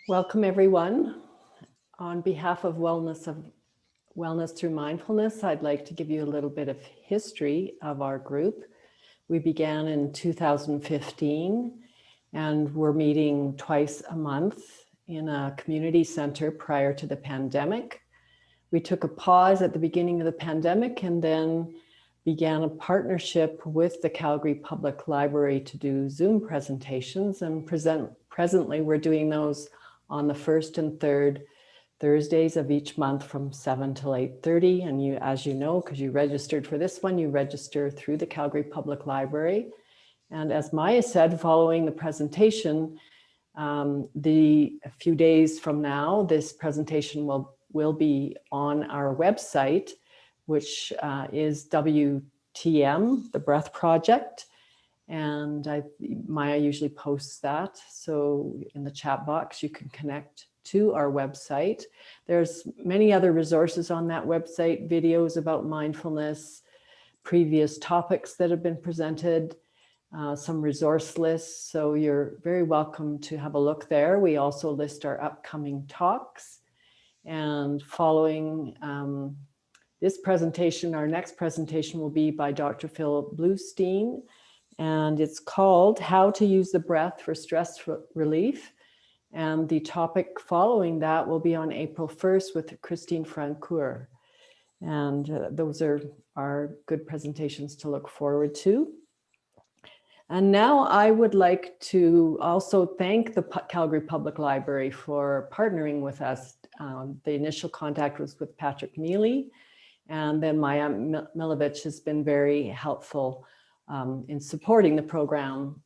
Welcome, everyone. On behalf of Wellness Through Mindfulness, I'd like to give you a little bit of history of our group. We began in 2015, and we're meeting twice a month in a community center prior to the pandemic. We took a pause at the beginning of the pandemic and then began a partnership with the Calgary Public Library to do Zoom presentations, and presently we're doing those on the first and third Thursdays of each month from 7 till 8:30. And you, as you know, because you registered for this one, you register through the Calgary Public Library. And as Maya said, following the presentation, a few days from now, this presentation will be on our website, which is WTM, the Breath Project. And Maya usually posts that. So in the chat box, you can connect to our website. There's many other resources on that website, videos about mindfulness, previous topics that have been presented, some resource lists. So you're very welcome to have a look there. We also list our upcoming talks. And following this presentation, our next presentation will be by Dr. Phil Bluestein. And it's called How to Use the Breath for Stress Relief. And the topic following that will be on April 1st with Christine Francoeur. And those are good presentations to look forward to. And now I would like to also thank the Calgary Public Library for partnering with us. The initial contact was with Patrick Neely, and then Maya Milovich has been very helpful in supporting the program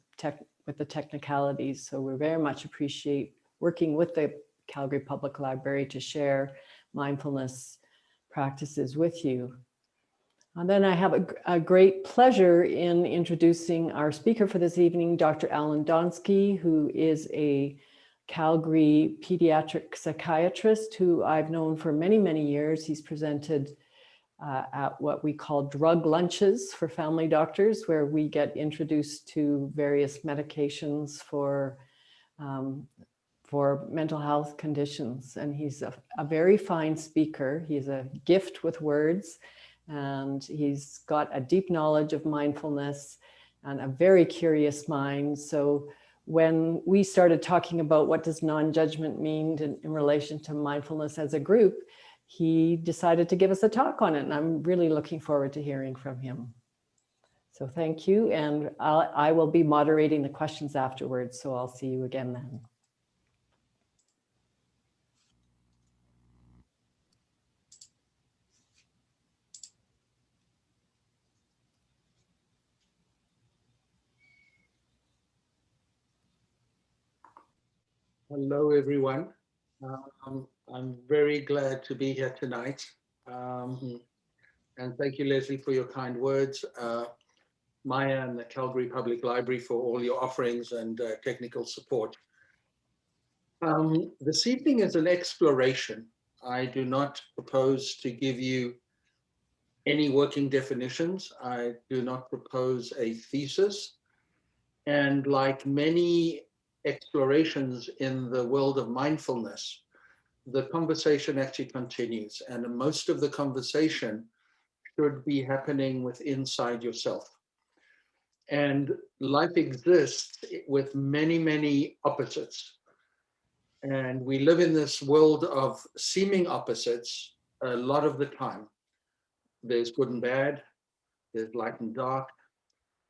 with the technicalities. So we very much appreciate working with the Calgary Public Library to share mindfulness practices with you. And then I have a great pleasure in introducing our speaker for this evening, Dr. Alan Donsky, who is a Calgary pediatric psychiatrist who I've known for many, many years. He's presented at what we call drug lunches for family doctors, where we get introduced to various medications for mental health conditions. And he's a very fine speaker. He's a gift with words, and he's got a deep knowledge of mindfulness and a very curious mind. So when we started talking about what does non-judgment mean in relation to mindfulness as a group, he decided to give us a talk on it, and I'm really looking forward to hearing from him. So thank you, and I will be moderating the questions afterwards, so I'll see you again then. Hello, everyone. I'm very glad to be here tonight. And thank you, Leslie, for your kind words. Maya and the Calgary Public Library for all your offerings and technical support. This evening is an exploration. I do not propose to give you any working definitions. I do not propose a thesis. And like many explorations in the world of mindfulness, the conversation actually continues, and most of the conversation should be happening inside yourself. And life exists with many, many opposites. And we live in this world of seeming opposites a lot of the time. There's good and bad, there's light and dark,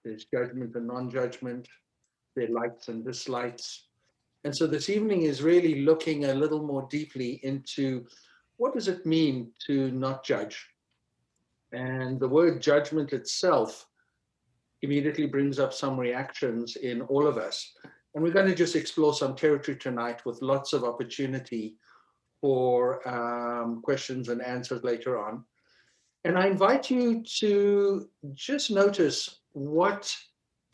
there's judgment and non-judgment, there are likes and dislikes. And so this evening is really looking a little more deeply into what does it mean to not judge? And the word judgment itself immediately brings up some reactions in all of us. And we're going to just explore some territory tonight with lots of opportunity for questions and answers later on. And I invite you to just notice what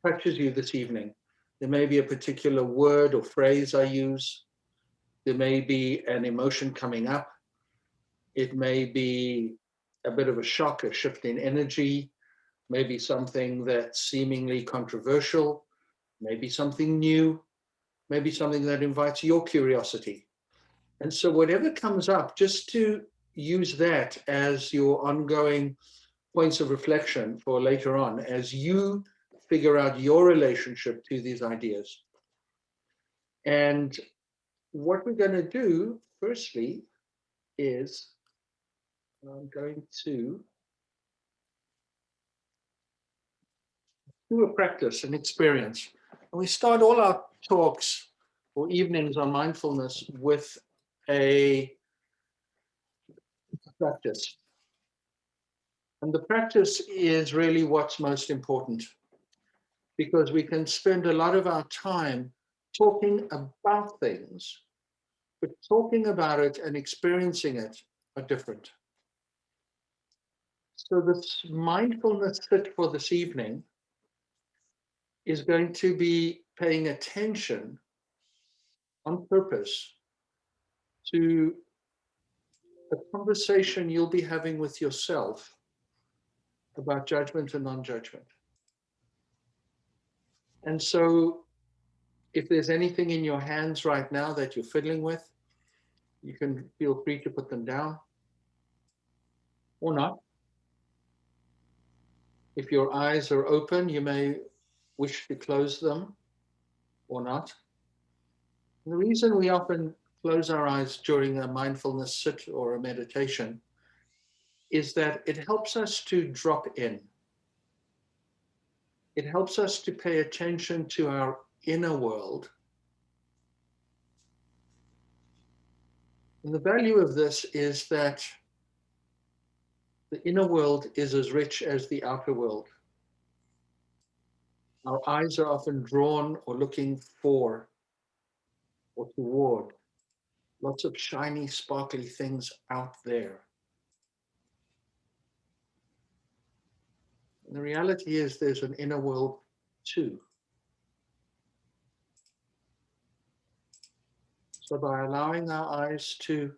touches you this evening. There may be a particular word or phrase I use. There may be an emotion coming up. It may be a bit of a shock, a shift in energy, maybe something that's seemingly controversial, maybe something new. maybe something that invites your curiosity. And so whatever comes up, just to use that as your ongoing points of reflection for later on, as you figure out your relationship to these ideas. And what we're going to do, firstly, is I'm going to do a practice, an experience. And we start all our talks or evenings on mindfulness with a practice. And the practice is really what's most important, because we can spend a lot of our time talking about things, but talking about it and experiencing it are different. So this mindfulness sit for this evening is going to be paying attention on purpose to a conversation you'll be having with yourself about judgment and non-judgment. And so if there's anything in your hands right now that you're fiddling with, you can feel free to put them down or not. If your eyes are open, you may wish to close them or not. And the reason we often close our eyes during a mindfulness sit or a meditation is that it helps us to drop in. It helps us to pay attention to our inner world. And the value of this is that the inner world is as rich as the outer world. Our eyes are often drawn or looking for or toward lots of shiny, sparkly things out there. And the reality is there's an inner world too. So by allowing our eyes to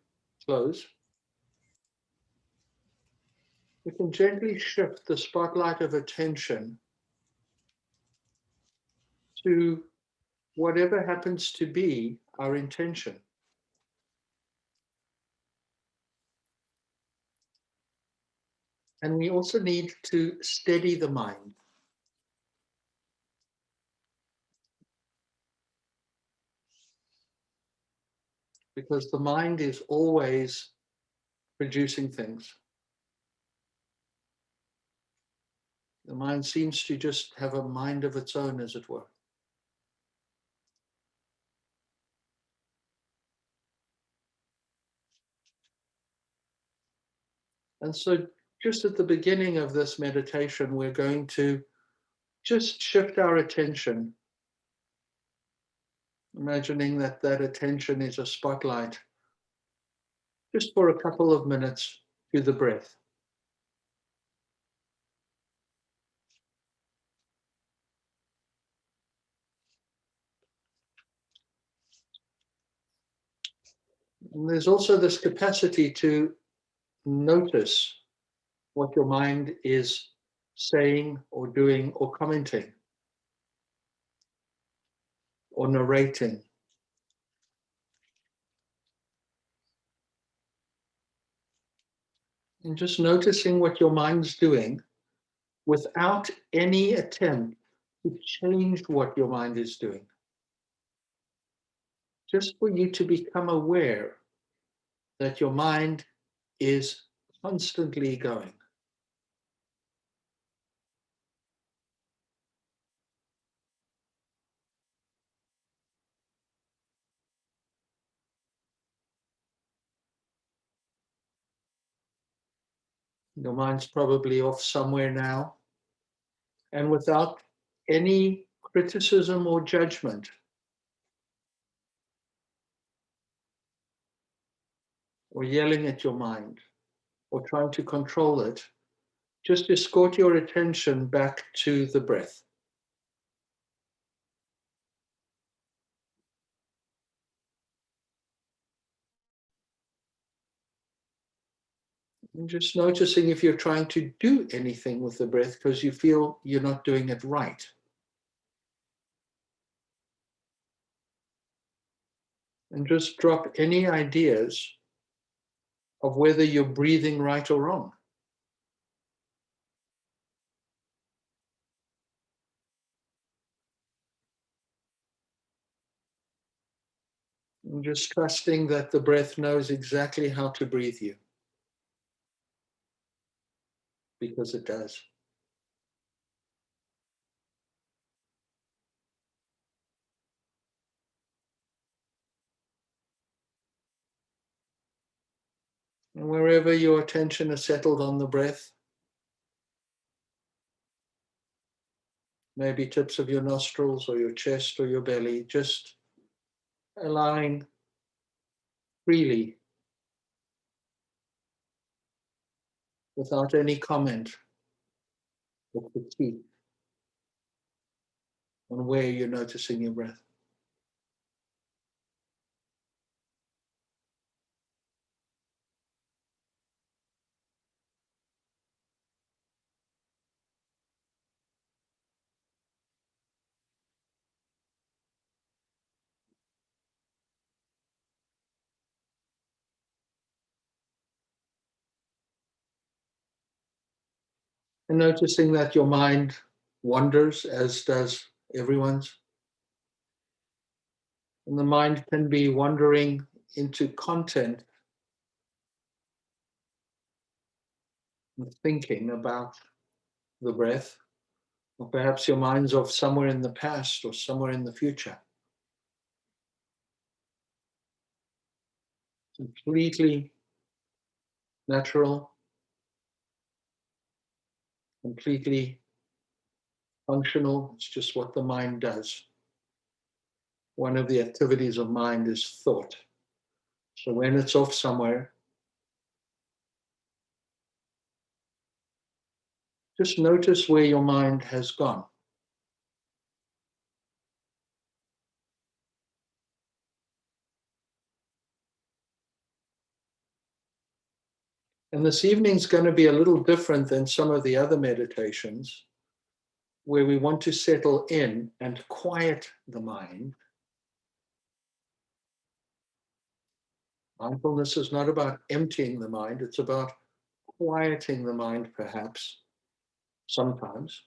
close, we can gently shift the spotlight of attention to whatever happens to be our intention. And we also need to steady the mind. Because the mind is always producing things. The mind seems to just have a mind of its own, as it were. And so just at the beginning of this meditation, we're going to just shift our attention, imagining that that attention is a spotlight, just for a couple of minutes, to the breath. And there's also this capacity to notice what your mind is saying or doing or commenting or narrating. And just noticing what your mind's doing without any attempt to change what your mind is doing. Just for you to become aware that your mind is constantly going. Your mind's probably off somewhere now. And without any criticism or judgment, or yelling at your mind, or trying to control it, just escort your attention back to the breath. And just noticing if you're trying to do anything with the breath because you feel you're not doing it right. And just drop any ideas of whether you're breathing right or wrong. And just trusting that the breath knows exactly how to breathe you, because it does. And wherever your attention is settled on the breath, maybe tips of your nostrils or your chest or your belly, just allowing freely, without any comment or critique, on where you're noticing your breath. And noticing that your mind wanders, as does everyone's. And the mind can be wandering into content and thinking about the breath, or perhaps your mind's off somewhere in the past or somewhere in the future. Completely natural, completely functional. It's just what the mind does. One of the activities of mind is thought. So when it's off somewhere, just notice where your mind has gone. And this evening's going to be a little different than some of the other meditations, where we want to settle in and quiet the mind. Mindfulness is not about emptying the mind, it's about quieting the mind, perhaps, sometimes.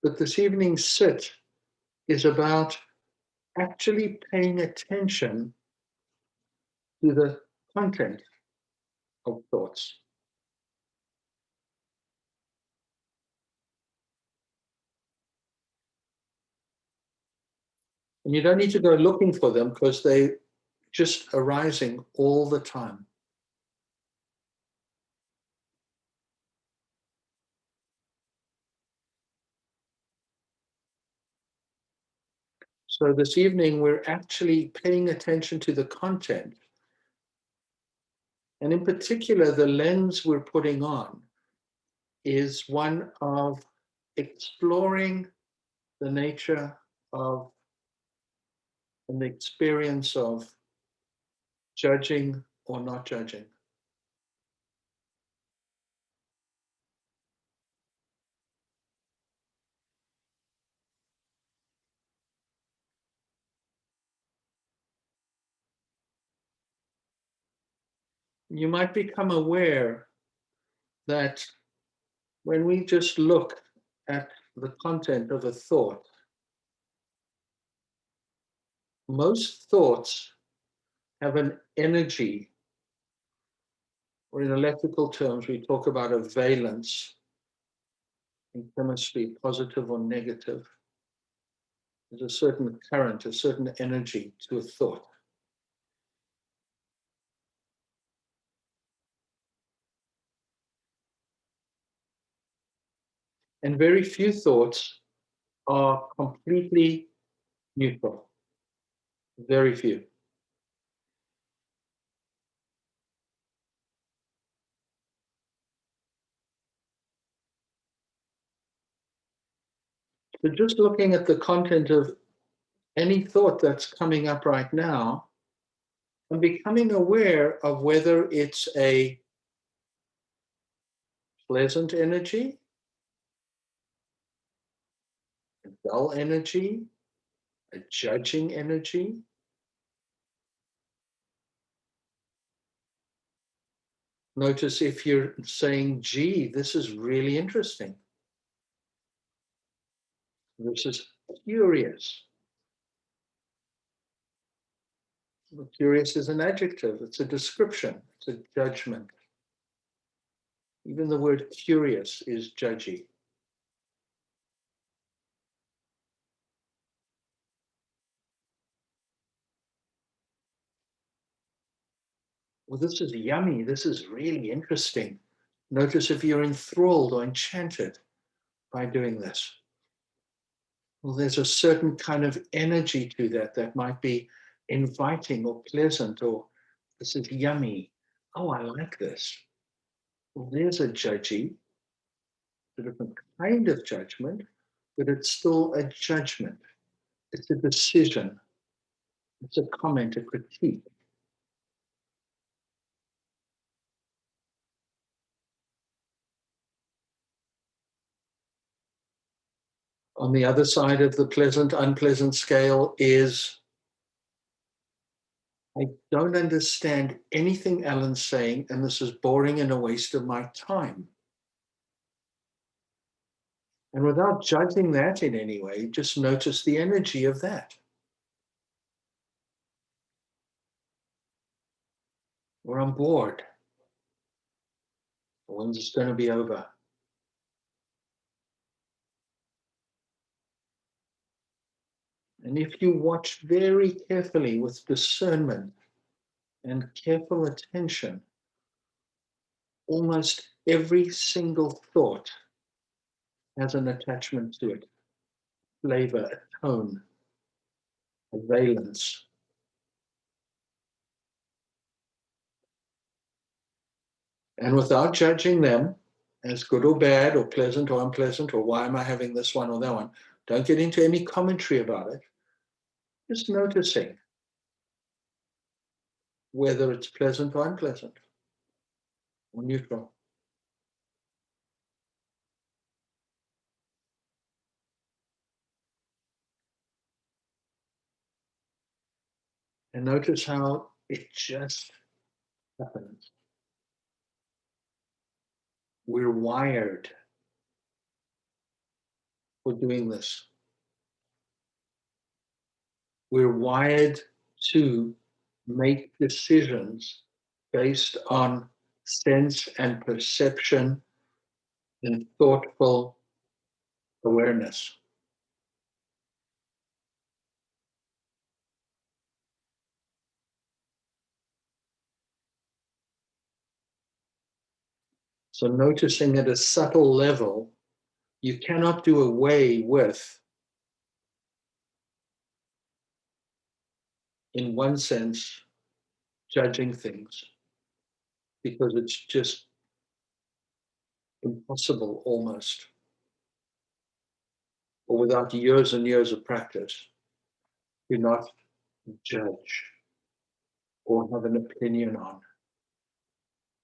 But this evening's sit is about actually paying attention to the content of thoughts. And you don't need to go looking for them, because they're just arising all the time. So this evening, we're actually paying attention to the content. And in particular, the lens we're putting on is one of exploring the nature of and the experience of judging or not judging. You might become aware that when we just look at the content of a thought, most thoughts have an energy, or in electrical terms, we talk about a valence in chemistry, positive or negative. There's a certain current, a certain energy to a thought. And very few thoughts are completely neutral. Very few. So just looking at the content of any thought that's coming up right now, and becoming aware of whether it's a pleasant energy, a dull energy, a judging energy. Notice if you're saying, gee, this is really interesting. This is curious. Curious is an adjective, it's a description, it's a judgment. Even the word curious is judgy. Well, this is yummy, this is really interesting. Notice if you're enthralled or enchanted by doing this. Well, there's a certain kind of energy to that that might be inviting or pleasant, or this is yummy. Oh, I like this. Well, there's a judgy, a different kind of judgment, but it's still a judgment. It's a decision. It's a comment, a critique. On the other side of the pleasant, unpleasant scale is, I don't understand anything Alan's saying, and this is boring and a waste of my time. And without judging that in any way, just notice the energy of that. Or I'm bored. When's this going to be over? And if you watch very carefully with discernment and careful attention, almost every single thought has an attachment to it. Flavor, a tone, a valence. And without judging them as good or bad or pleasant or unpleasant or why am I having this one or that one, don't get into any commentary about it. Just noticing whether it's pleasant or unpleasant or neutral. And notice how it just happens. We're wired for doing this. We're wired to make decisions based on sense and perception and thoughtful awareness. So noticing at a subtle level, you cannot do away with, in one sense, judging things, because it's just impossible almost, or without years and years of practice, do not judge or have an opinion on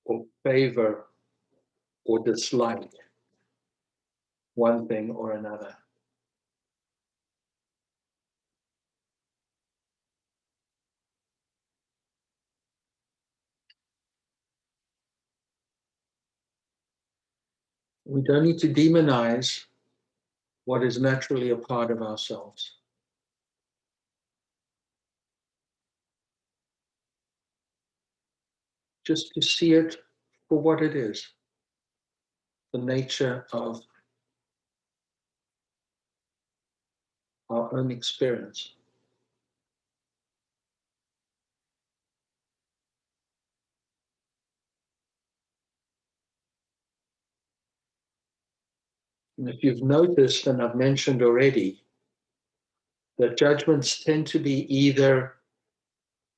or favor or dislike one thing or another. We don't need to demonize what is naturally a part of ourselves. Just to see it for what it is, the nature of our own experience. And if you've noticed, and I've mentioned already, that judgments tend to be either,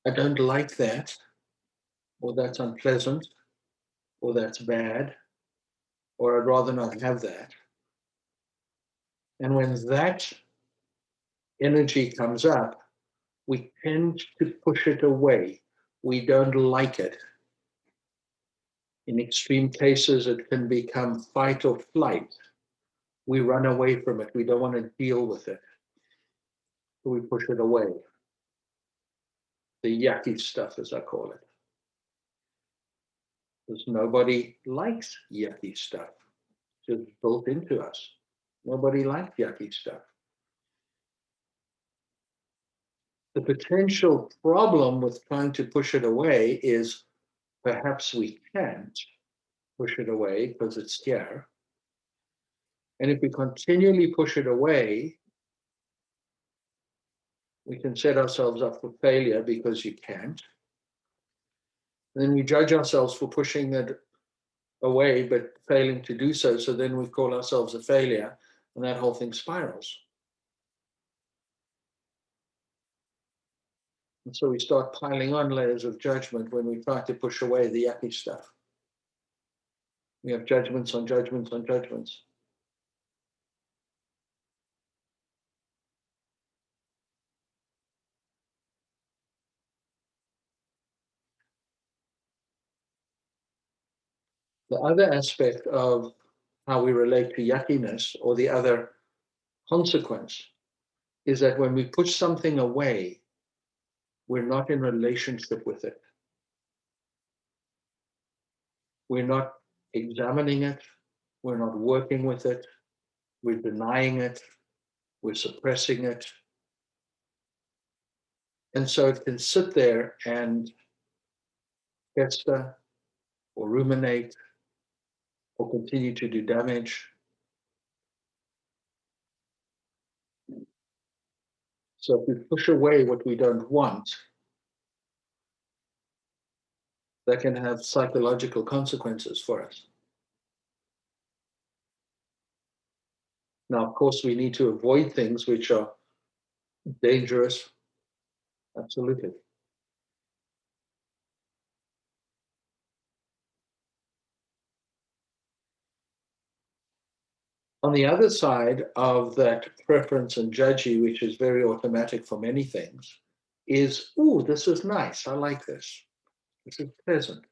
I don't like that, or that's unpleasant, or that's bad, or I'd rather not have that. And when that energy comes up, we tend to push it away. We don't like it. In extreme cases, it can become fight or flight. We run away from it. We don't want to deal with it. So we push it away. The yucky stuff, as I call it. Because nobody likes yucky stuff. It's just built into us. Nobody likes yucky stuff. The potential problem with trying to push it away is perhaps we can't push it away because it's here. And if we continually push it away, we can set ourselves up for failure because you can't. And then we judge ourselves for pushing it away, but failing to do so. So then we call ourselves a failure, and that whole thing spirals. And so we start piling on layers of judgment when we try to push away the yucky stuff. We have judgments on judgments on judgments. The other aspect of how we relate to yuckiness, or the other consequence, is that when we push something away, we're not in relationship with it. We're not examining it. We're not working with it. We're denying it. We're suppressing it. And so it can sit there and fester or ruminate or continue to do damage. So if we push away what we don't want, that can have psychological consequences for us. Now, of course, we need to avoid things which are dangerous. Absolutely. On the other side of that preference and judgy, which is very automatic for many things, is, oh, this is nice. I like this. This is pleasant.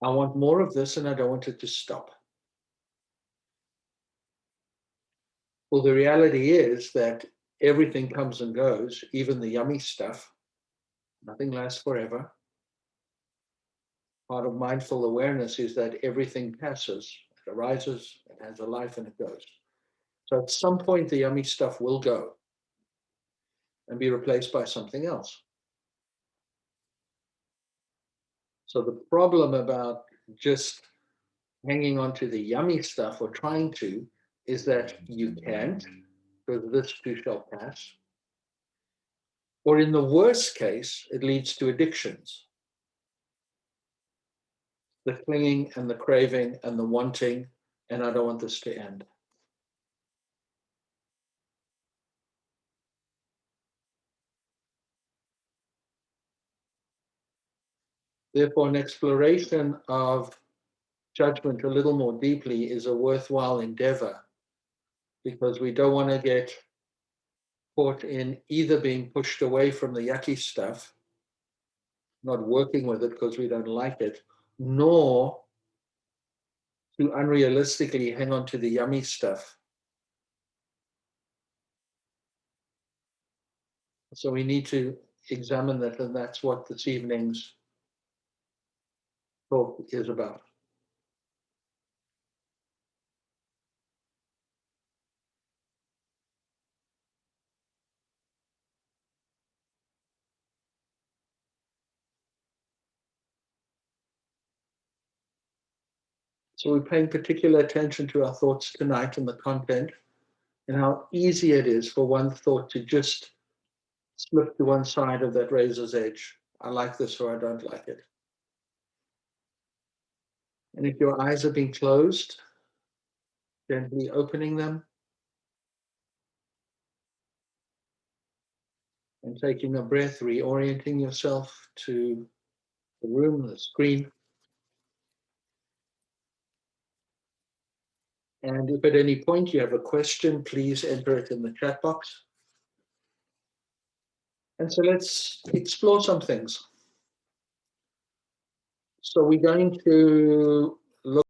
I want more of this and I don't want it to stop. Well, the reality is that everything comes and goes, even the yummy stuff. Nothing lasts forever. Part of mindful awareness is that everything passes, it arises, it has a life, and it goes. So at some point, the yummy stuff will go and be replaced by something else. So the problem about just hanging on to the yummy stuff or trying to is that you can't, because this too shall pass. Or in the worst case, it leads to addictions. The clinging and the craving and the wanting, and I don't want this to end. Therefore, an exploration of judgment a little more deeply is a worthwhile endeavor, because we don't want to get caught in either being pushed away from the yucky stuff, not working with it because we don't like it, nor to unrealistically hang on to the yummy stuff. So we need to examine that, and that's what this evening's talk is about. So we're paying particular attention to our thoughts tonight and the content, and how easy it is for one thought to just slip to one side of that razor's edge. I like this or I don't like it. And if your eyes are being closed, gently opening them and taking a breath, reorienting yourself to the room, the screen. And if at any point you have a question, please enter it in the chat box. And so let's explore some things. So we're going to